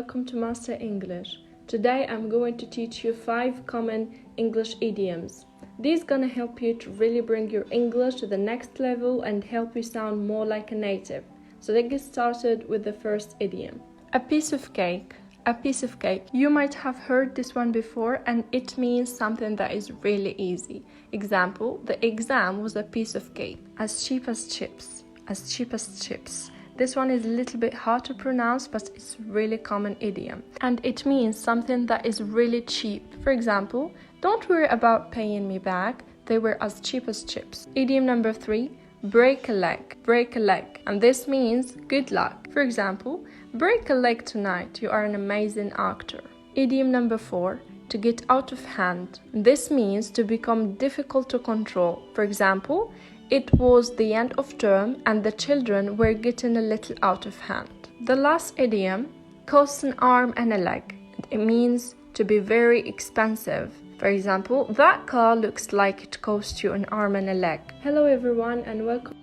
welcome to Master English. Today I'm going to teach you 5 common English idioms. These gonna help you to really bring your English to the next level and help you sound more like a native. So let's get started with the first idiom. A piece of cake. A piece of cake. You might have heard this one before and it means something that is really easy. Example, the exam was a piece of cake. As cheap as chips. As cheap as chips. This one is a little bit hard to pronounce, but it's really common idiom. And it means something that is really cheap. For example, don't worry about paying me back. They were as cheap as chips. Idiom number 3, break a leg. Break a leg. And this means good luck. For example, break a leg tonight. You are an amazing actor. Idiom number 4, to get out of hand. This means to become difficult to control. For example, it was the end of term and the children were getting a little out of hand. The last idiom costs an arm and a leg. It means to be very expensive. For example, that car looks like it cost you an arm and a leg. Hello everyone and welcome.